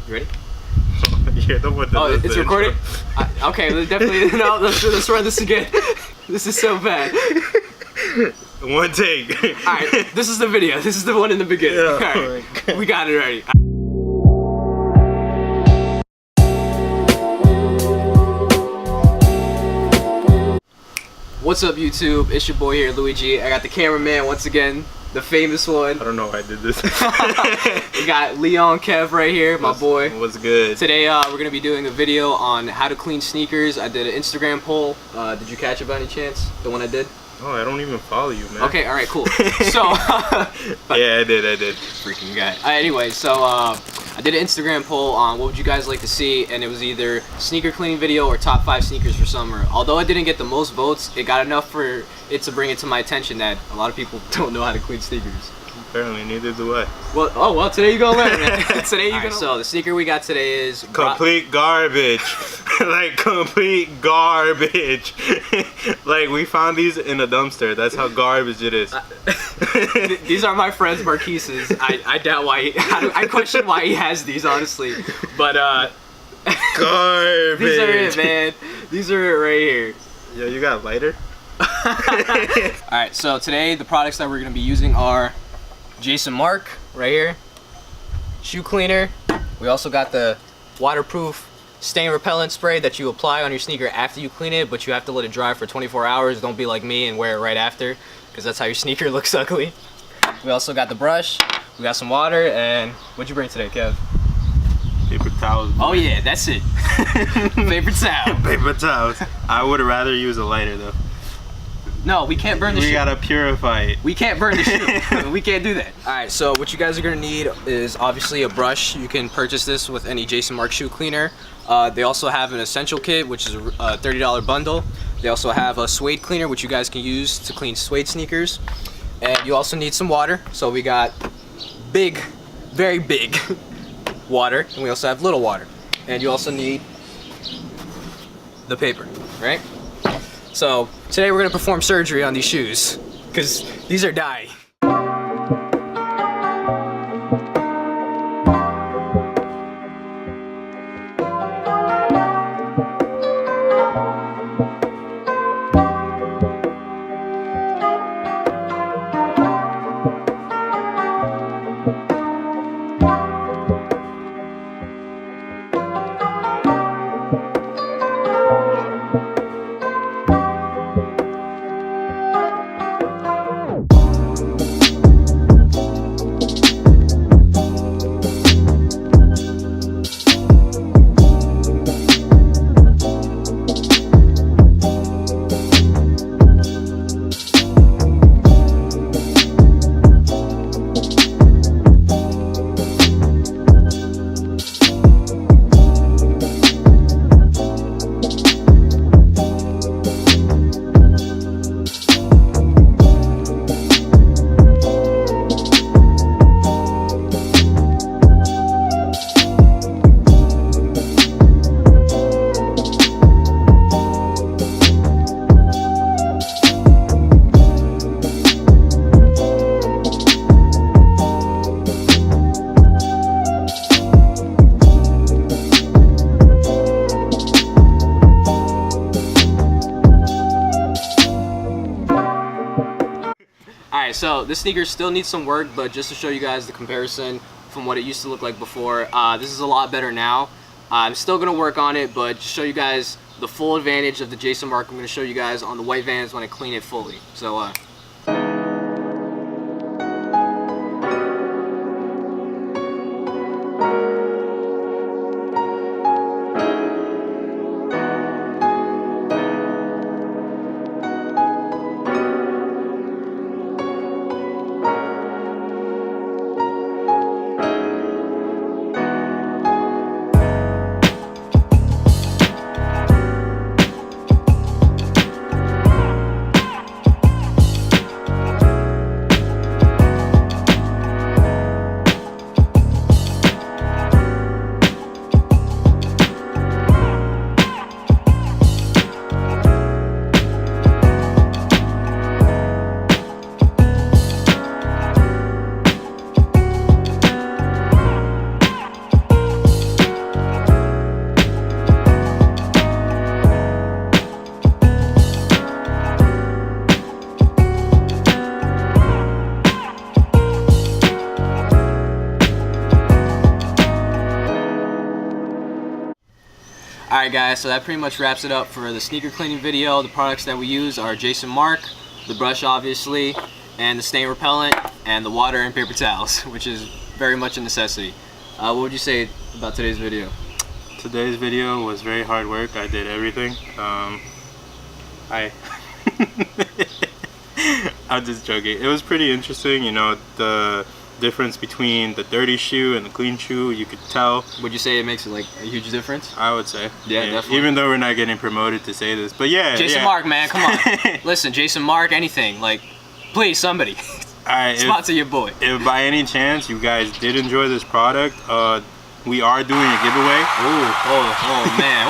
You ready? You're the one that oh, it's recording? Okay, definitely. No, let's run this again. This is so bad. One take. Alright, this is the video. This is the one in the beginning. Yeah, Alright, we got it already. What's up, YouTube? It's your boy here, Luey. I got the cameraman once again, the famous one. I don't know why I did this. We got Kev right here, my boy. What's good? Today we're gonna be doing a video on how to clean sneakers. I did an Instagram poll. Did you catch it by any chance? The one I did? Oh, I don't even follow you, man. Okay, all right, cool. So, yeah, I did. Freaking guy. Anyway, so I did an Instagram poll on what would you guys like to see, and it was either sneaker cleaning video or top 5 sneakers for summer. Although it didn't get the most votes, it got enough for it to bring it to my attention that a lot of people don't know how to clean sneakers. Apparently, neither do I. Well, today you gonna learn, man. Today you gonna. So the sneaker we got today is complete garbage. Like complete garbage. Like we found these in a dumpster. That's how garbage it is. These are my friend's Marquise's. I doubt why. I question why he has these, honestly. But garbage. These are it, man. These are it right here. Yo, you got a lighter? Alright, so today the products that we're gonna be using are Jason Mark right here, shoe cleaner. We also got the waterproof stain repellent spray that you apply on your sneaker after you clean it, but you have to let it dry for 24 hours. Don't be like me and wear it right after, because that's how your sneaker looks ugly. We also got the brush, we got some water, and what'd you bring today, Kev? Paper towels. Oh yeah, that's it. Paper towel. Paper towels. I would rather use a lighter though. No, we can't burn the shoe. We gotta purify it. We can't burn the shoe. We can't do that. Alright, so what you guys are gonna need is obviously a brush. You can purchase this with any Jason Mark shoe cleaner. They also have an essential kit, which is a $30 bundle. They also have a suede cleaner, which you guys can use to clean suede sneakers. And you also need some water. So we got big, very big water, and we also have little water. And you also need the paper, right? So today we're gonna perform surgery on these shoes, because these are dying. Alright, so this sneaker still needs some work, but just to show you guys the comparison from what it used to look like before, this is a lot better now. I'm still going to work on it, but just show you guys the full advantage of the Jason Mark. I'm going to show you guys on the white Vans when I clean it fully. So, Alright guys, so that pretty much wraps it up for the sneaker cleaning video. The products that we use are Jason Mark, the brush obviously, and the stain repellent, and the water and paper towels, which is very much a necessity. What would you say about today's video? Today's video was very hard work. I did everything. I'm just joking. It was pretty interesting, you know, the difference between the dirty shoe and the clean shoe, you could tell. Would you say it makes like a huge difference? I would say. Yeah, definitely. Even though we're not getting promoted to say this, but yeah. Jason Mark, man, come on. Listen, Jason Mark, anything, like, please, somebody. Alright, sponsor your boy. If by any chance you guys did enjoy this product, we are doing a giveaway. Oh man.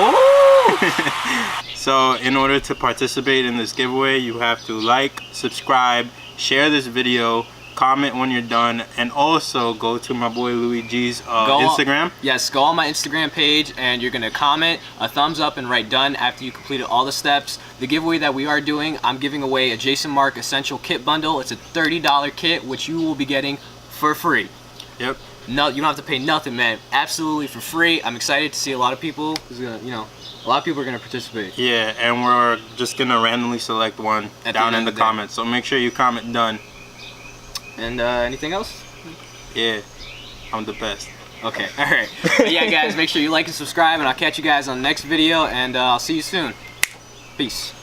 Ooh. So in order to participate in this giveaway, you have to like, subscribe, share this video, comment when you're done, and also go to my boy Luigi's Instagram. Yes, go on my Instagram page and you're gonna comment a thumbs up and write done after you completed all the steps. The giveaway that we are doing, I'm giving away a Jason Mark Essential Kit Bundle. It's a $30 kit which you will be getting for free. Yep. No, you don't have to pay nothing, man. Absolutely for free. I'm excited to see a lot of people. You know, a lot of people are gonna participate. Yeah, and we're just gonna randomly select one down in the comments. So make sure you comment done. And anything else? Yeah, I'm the best. Okay, all right. But yeah, guys, make sure you like and subscribe, and I'll catch you guys on the next video, and I'll see you soon. Peace.